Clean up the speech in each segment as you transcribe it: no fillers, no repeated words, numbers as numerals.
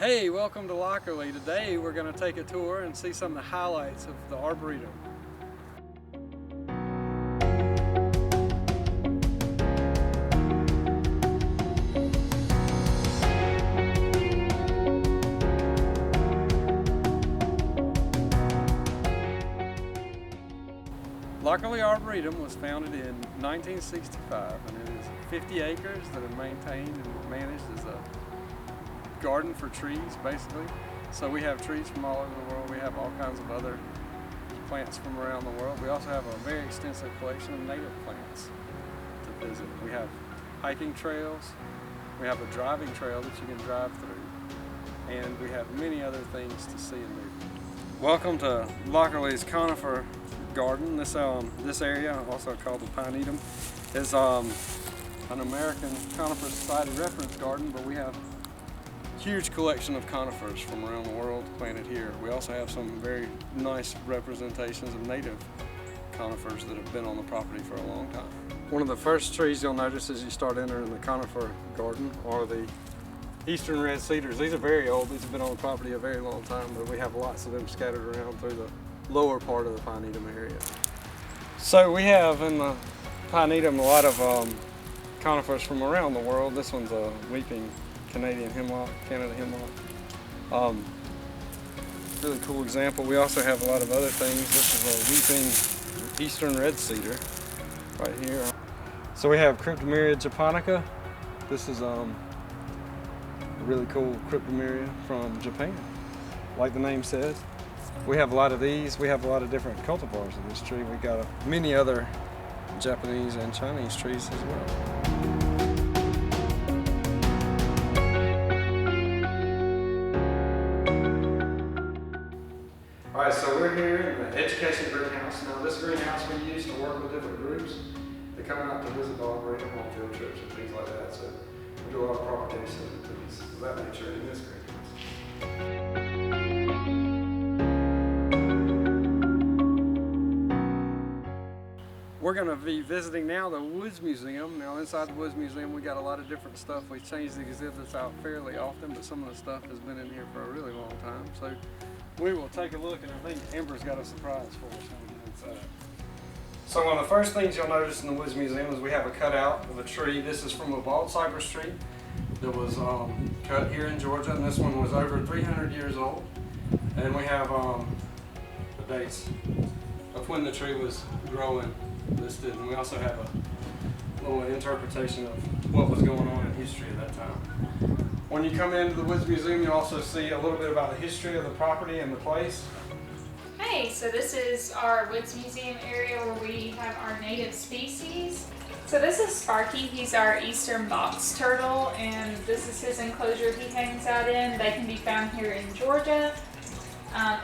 Hey, welcome to Lockerly. Today we're going to take a tour and see some of the highlights of the Arboretum. Lockerly Arboretum was founded in 1965 and it is 50 acres that are maintained and managed as a garden for trees, basically. So we have trees from all over the world. We have all kinds of other plants from around the world. We also have a very extensive collection of native plants to visit. We have hiking trails. We have a driving trail that you can drive through. And we have many other things to see and do. Welcome to Lockerly's conifer garden. This area, also called the Pinetum, is an American Conifer Society reference garden, but we have huge collection of conifers from around the world planted here. We also have some very nice representations of native conifers that have been on the property for a long time. One of the first trees you'll notice as you start entering the conifer garden are the eastern red cedars. These are very old. These have been on the property a very long time, but we have lots of them scattered around through the lower part of the Pinetum area. So we have in the Pinetum a lot of conifers from around the world. This one's a weeping Canada hemlock. Really cool example. We also have a lot of other things. This is a weeping eastern red cedar right here. So we have Cryptomeria japonica. This is a really cool Cryptomeria from Japan, like the name says. We have a lot of these. We have a lot of different cultivars of this tree. We got many other Japanese and Chinese trees as well. Alright, so we're here in the education greenhouse. Now this greenhouse we use to work with different groups that come out to visit the Arboretum on field trips and things like that. So we do a lot of propagation and things of that nature in this greenhouse. We're going to be visiting now the Woods Museum. Now inside the Woods Museum we got a lot of different stuff. We change the exhibits out fairly often, but some of the stuff has been in here for a really long time. So we will take a look, and I think Amber's got a surprise for us when we get inside. So one of the first things you'll notice in the Woods Museum is we have a cutout of a tree. This is from a bald cypress tree that was cut here in Georgia, and this one was over 300 years old. And we have the dates of when the tree was growing listed, and we also have a little interpretation of what was going on in history at that time. When you come into the Woods Museum, you'll also see a little bit about the history of the property and the place. Hey, so this is our Woods Museum area where we have our native species. So this is Sparky. He's our eastern box turtle, and this is his enclosure he hangs out in. They can be found here in Georgia.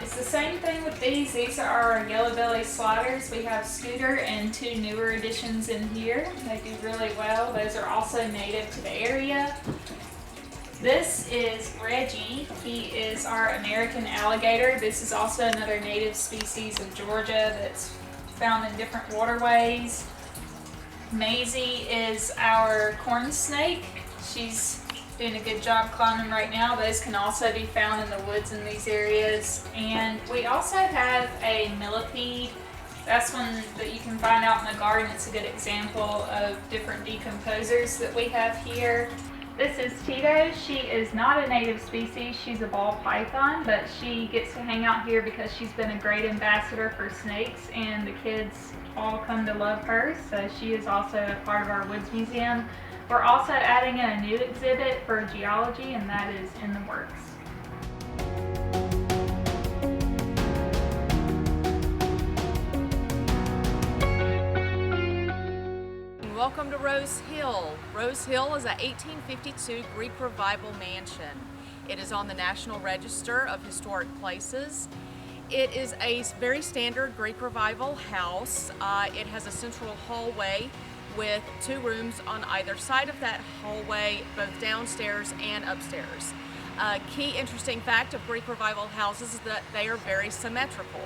It's the same thing with these. These are our yellow belly sliders. We have Scooter and two newer additions in here. They do really well. Those are also native to the area. This is Reggie. He is our American alligator. This is also another native species of Georgia that's found in different waterways. Maisie is our corn snake. She's doing a good job climbing right now. Those can also be found in the woods in these areas. And we also have a millipede. That's one that you can find out in the garden. It's a good example of different decomposers that we have here. This is Tito. She is not a native species. She's a ball python, but she gets to hang out here because she's been a great ambassador for snakes, and the kids all come to love her. So she is also a part of our Woods Museum. We're also adding in a new exhibit for geology, and that is in the works. Welcome to Rose Hill. Rose Hill is a 1852 Greek Revival mansion. It is on the National Register of Historic Places. It is a very standard Greek Revival house. It has a central hallway with two rooms on either side of that hallway, both downstairs and upstairs. A key interesting fact of Greek Revival houses is that they are very symmetrical.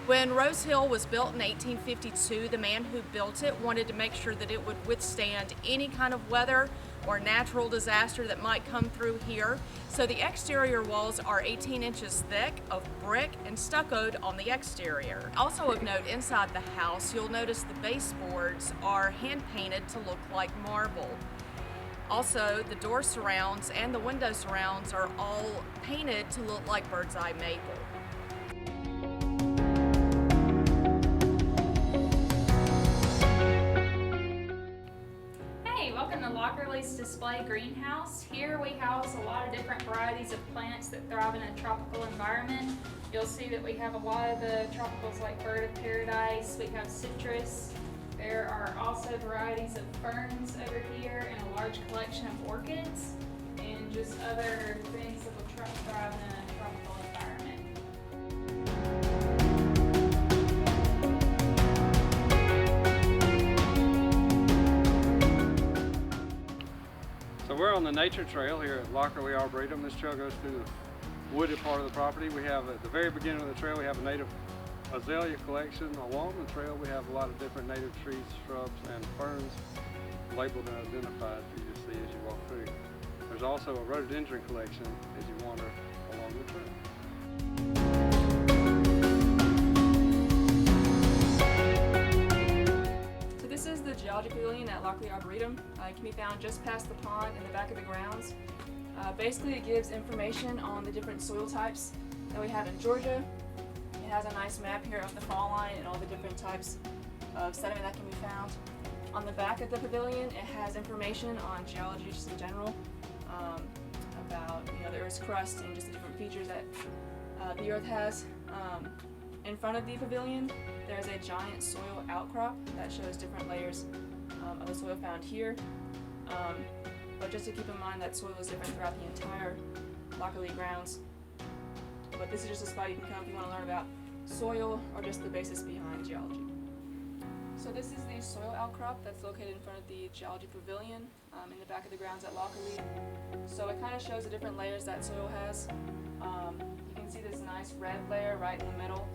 When Rose Hill was built in 1852, the man who built it wanted to make sure that it would withstand any kind of weather, or natural disaster that might come through here. So the exterior walls are 18 inches thick of brick and stuccoed on the exterior. Also of note, inside the house, you'll notice the baseboards are hand painted to look like marble. Also, the door surrounds and the window surrounds are all painted to look like bird's eye maple. Welcome to Lockerly's display greenhouse. Here we house a lot of different varieties of plants that thrive in a tropical environment. You'll see that we have a lot of the tropicals like bird of paradise, we have citrus. There are also varieties of ferns over here and a large collection of orchids and just other things that will thrive in a tropical environment. So we're on the nature trail here at Lockerly Arboretum. This trail goes through the wooded part of the property. We have at the very beginning of the trail, we have a native azalea collection. Along the trail, we have a lot of different native trees, shrubs, and ferns labeled and identified for you to see as you walk through. There's also a rhododendron collection as you wander along the trail. This is the Geology Pavilion at Lockerly Arboretum. It can be found just past the pond in the back of the grounds. Basically, it gives information on the different soil types that we have in Georgia. It has a nice map here of the fall line and all the different types of sediment that can be found. On the back of the pavilion, it has information on geology just in general, about the Earth's crust and just the different features that the Earth has. In front of the pavilion, there's a giant soil outcrop that shows different layers of the soil found here. But just to keep in mind that soil is different throughout the entire Lockerly grounds. But this is just a spot you can come if you want to learn about soil or just the basis behind geology. So this is the soil outcrop that's located in front of the Geology Pavilion in the back of the grounds at Lockerly. So it kind of shows the different layers that soil has. You can see this nice red layer right in the middle.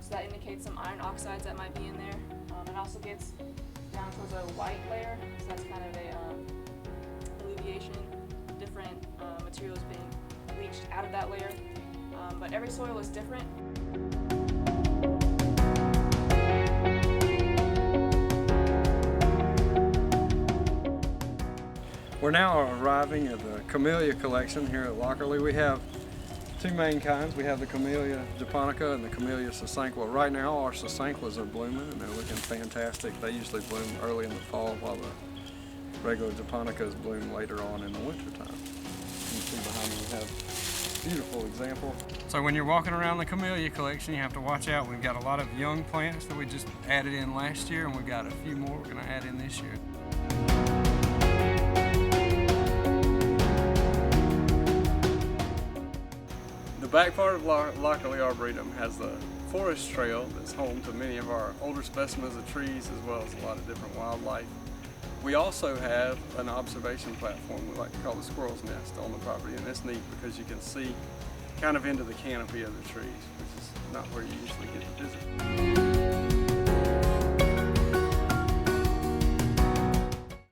So that indicates some iron oxides that might be in there. It also gets down towards a white layer, so that's kind of a alleviation, different materials being leached out of that layer. But every soil is different. We're now arriving at the camellia collection here at Lockerly. We have two main kinds. We have the Camellia japonica and the Camellia sasanqua. Right now our sasanquas are blooming and they're looking fantastic. They usually bloom early in the fall while the regular japonicas bloom later on in the winter time. You can see behind me we have a beautiful example. So when you're walking around the Camellia collection, you have to watch out. We've got a lot of young plants that we just added in last year, and we've got a few more we're going to add in this year. The back part of Lockerly Arboretum has the forest trail that's home to many of our older specimens of trees as well as a lot of different wildlife. We also have an observation platform we like to call the squirrel's nest on the property, and it's neat because you can see kind of into the canopy of the trees, which is not where you usually get to visit.